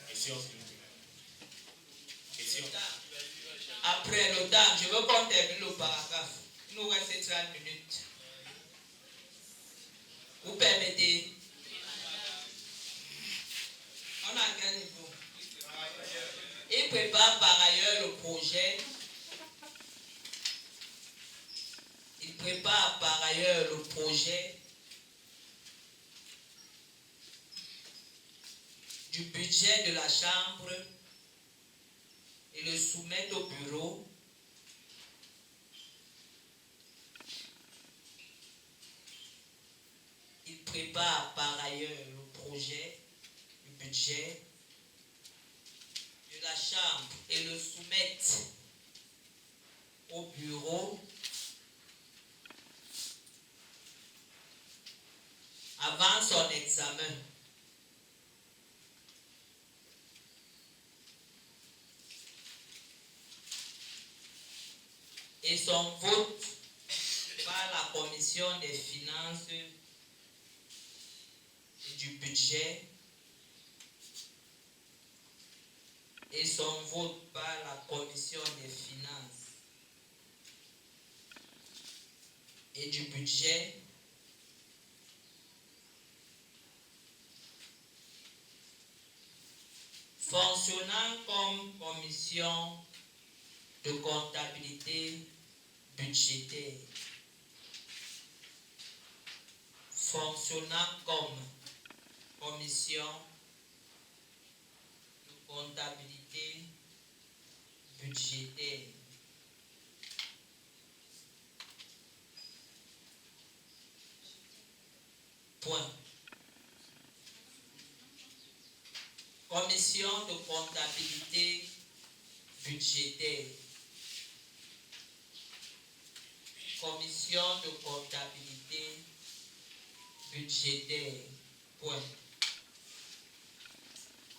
Question, s'il vous plaît. Question. Après le temps, je veux qu'on termine le paragraphe. Il nous reste 30 minutes. Vous permettez? On a quel niveau? Il prépare par ailleurs le projet. Il prépare par ailleurs le projet du budget de la Chambre et le soumet au bureau. Il prépare par ailleurs le projet du budget de la Chambre et le soumet au bureau avant son examen. Et son vote par la Commission des finances et du budget et son vote par la Commission des finances et du budget fonctionnant comme commission de comptabilité budgétaire, fonctionnant comme commission de comptabilité budgétaire. Point. Commission de comptabilité budgétaire. Commission de comptabilité budgétaire. Point.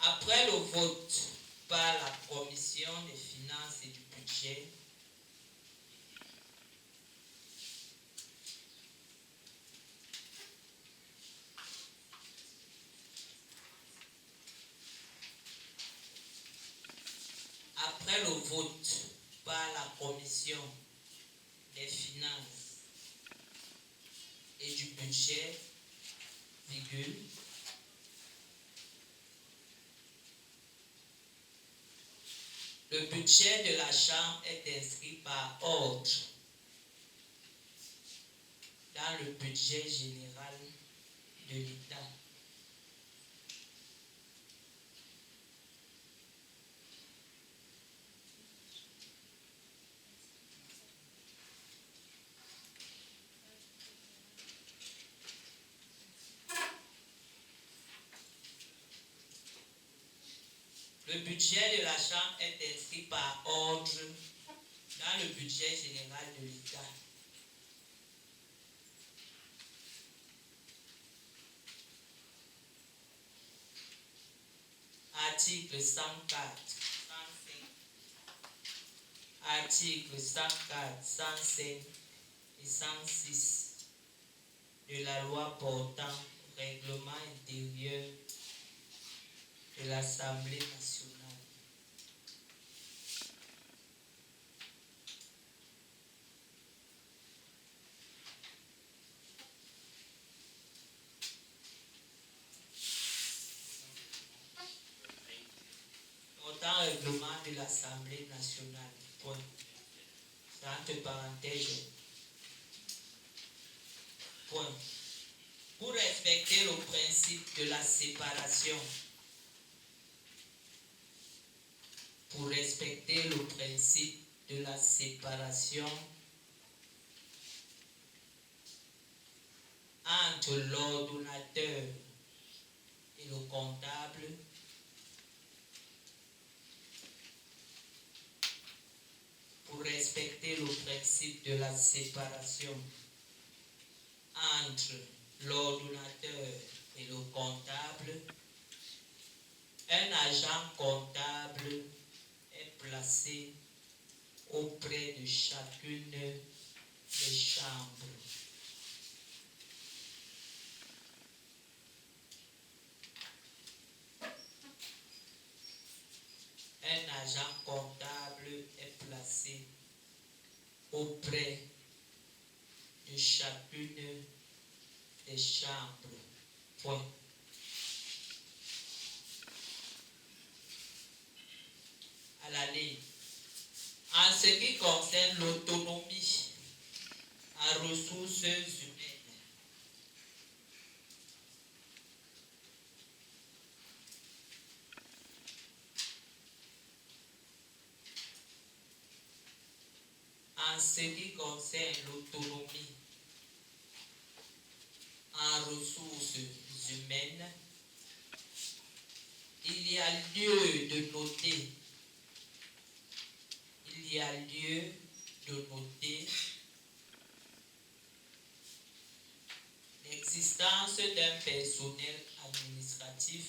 Après le vote par la Commission des finances et du budget, après le vote par la Commission des finances et du budget, virgule, le budget de la Chambre est inscrit par ordre dans le budget général de l'État. Le budget de la Chambre est inscrit par ordre dans le budget général de l'État. Article 104, 105. Article 104, 105 et 106 de la loi portant règlement intérieur de l'Assemblée nationale. Portant règlement de l'Assemblée nationale. Point. Entre parenthèses. Point. Pour respecter le principe de la séparation. Pour respecter le principe de la séparation entre l'ordonnateur et le comptable, pour respecter le principe de la séparation entre l'ordonnateur et le comptable, un agent comptable est placé auprès de chacune des chambres. Un agent comptable est placé auprès de chacune des chambres. Point. À la ligne. En ce qui concerne l'autonomie en ressources humaines, en ce qui concerne l'autonomie en ressources humaines, il y a lieu de noter l'existence d'un personnel administratif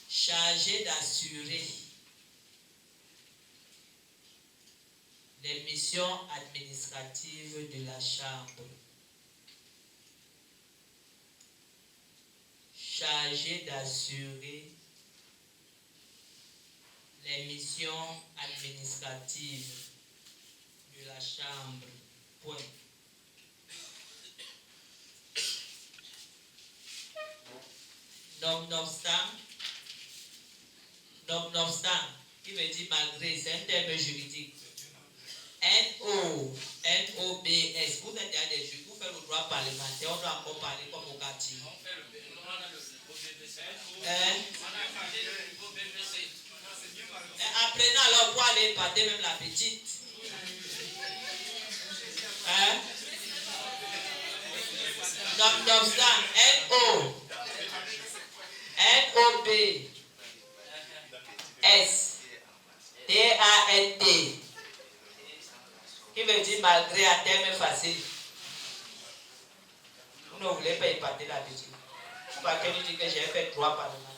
chargé d'assurer les missions administratives de la Chambre. Chargé d'assurer les missions administratives de la Chambre. Point. Nonobstant, qui veut dire malgré, c'est un terme juridique. N-O-B-S, vous êtes des juges, vous faites le droit parlementaire, on doit encore parler comme au quartier. Apprenez alors pour aller épater même la petite. Nonobstant, N-O-B-S-T-A-N-T, qui veut dire malgré un terme facile. Vous ne voulez pas épater la petite. Pas qu'elle nous dit que j'ai fait 3 parlementaires.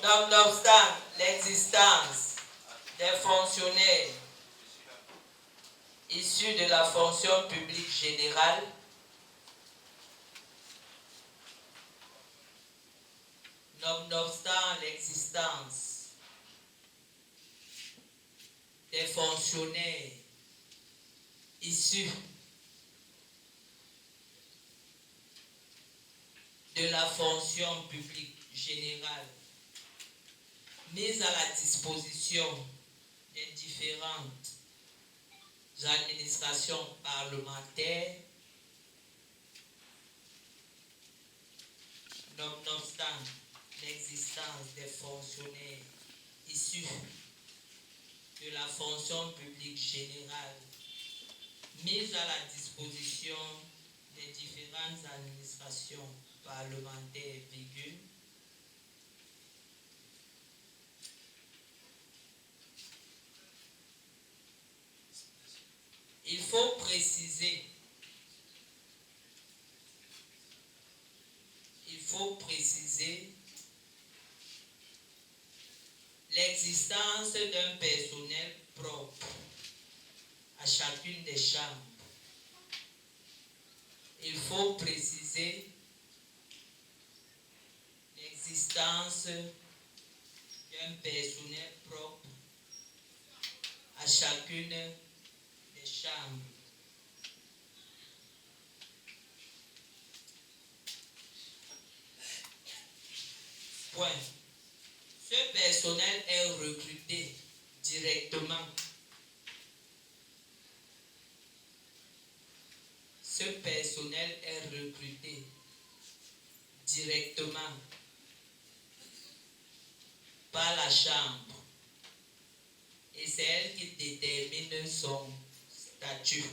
Nonobstant l'existence des fonctionnaires issus de la fonction publique générale, nonobstant l'existence des fonctionnaires issus de la fonction publique générale, mise à la disposition des différentes administrations parlementaires, nonobstant l'existence des fonctionnaires issus de la fonction publique générale, mise à la disposition des différentes administrations parlementaires, virgule, il faut préciser l'existence d'un personnel propre à chacune des chambres. Il faut préciser l'existence d'un personnel propre à chacune des chambres. Point. Ce personnel est recruté directement. Ce personnel est recruté directement par la Chambre et c'est elle qui détermine son statut.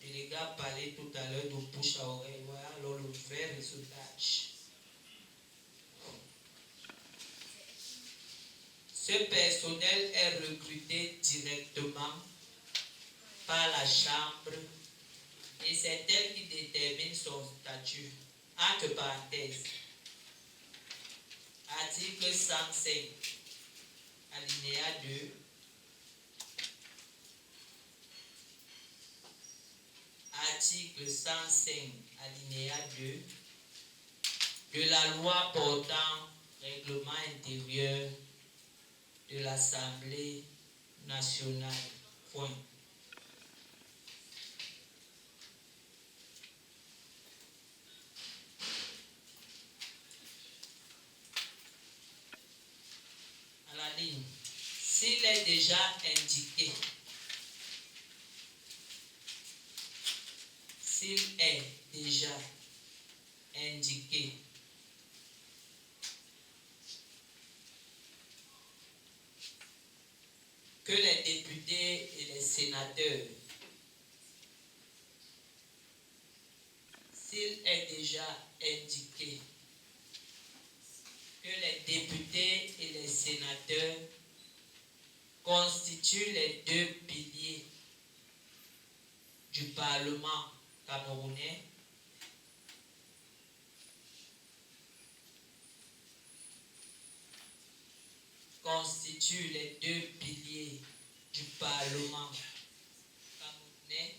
Les gars parlaient tout à l'heure de bouche à oreille. Voilà alors le vrai résultat. Ce personnel est recruté directement par la Chambre et c'est elle qui détermine son statut. Entre parenthèses, article 105, alinéa 2, article 105, alinéa 2 de la loi portant règlement intérieur de l'Assemblée nationale. Point. À la ligne, s'il est déjà indiqué, que les députés et les sénateurs, s'il est déjà indiqué que les députés et les sénateurs constituent les deux piliers du Parlement camerounais, constituent les deux piliers du Parlement camerounais,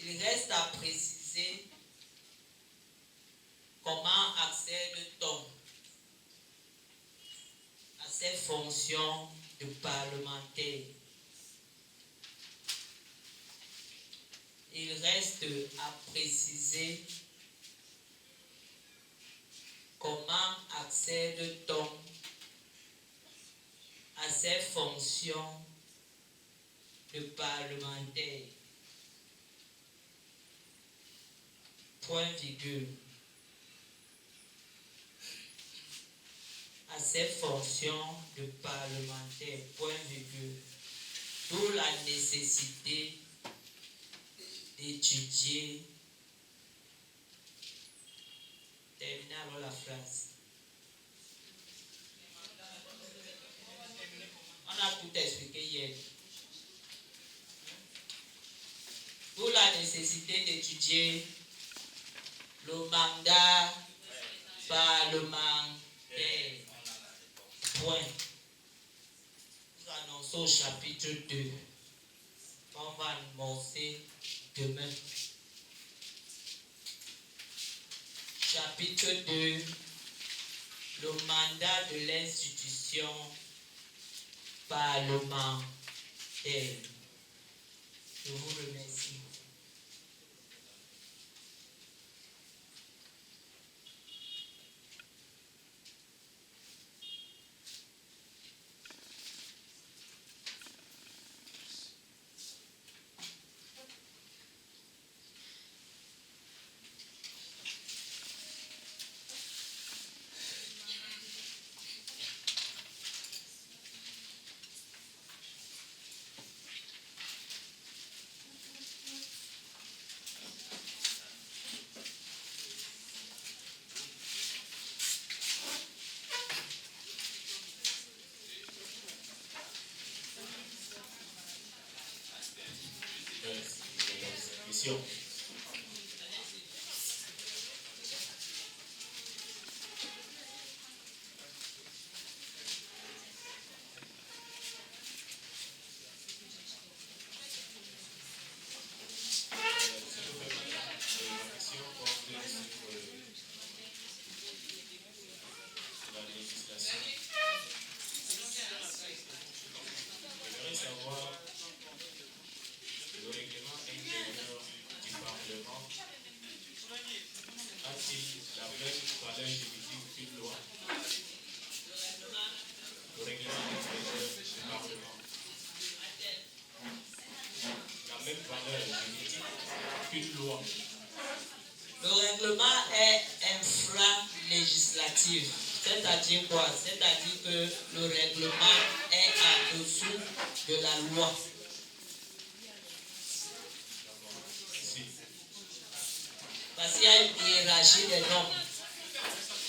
il reste à préciser comment accède-t-on à ces fonctions de parlementaire. Il reste à préciser comment accède-t-on à ces fonctions de parlementaire. Point virgule. À ces fonctions de parlementaire. Point virgule. D'où la nécessité d'étudier. Terminez alors la phrase. On a tout expliqué hier. D'où la nécessité d'étudier le mandat parlementaire. Point. Nous annonçons au chapitre 2. On va annoncer demain. Chapitre 2. Le mandat de l'institution parlementaire. Je vous remercie. Mission. Le règlement est infra-législatif. C'est-à-dire quoi? C'est-à-dire que le règlement est en dessous de la loi. Parce qu'il y a une hiérarchie des normes.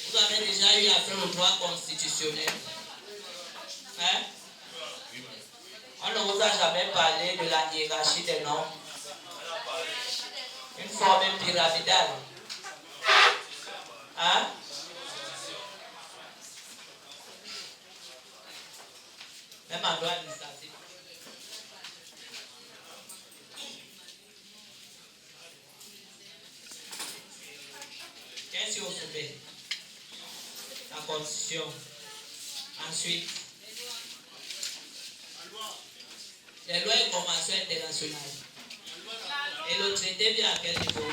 Vous avez déjà eu affaire au droit constitutionnel. Hein? On ne vous a jamais parlé de la hiérarchie des normes. Une forme pyramidale. Hein? Même en droit administratif. Qu'est-ce qu'on se fait? La Constitution. Ensuite, les lois et conventions internationales. Et le traité vient à quel niveau?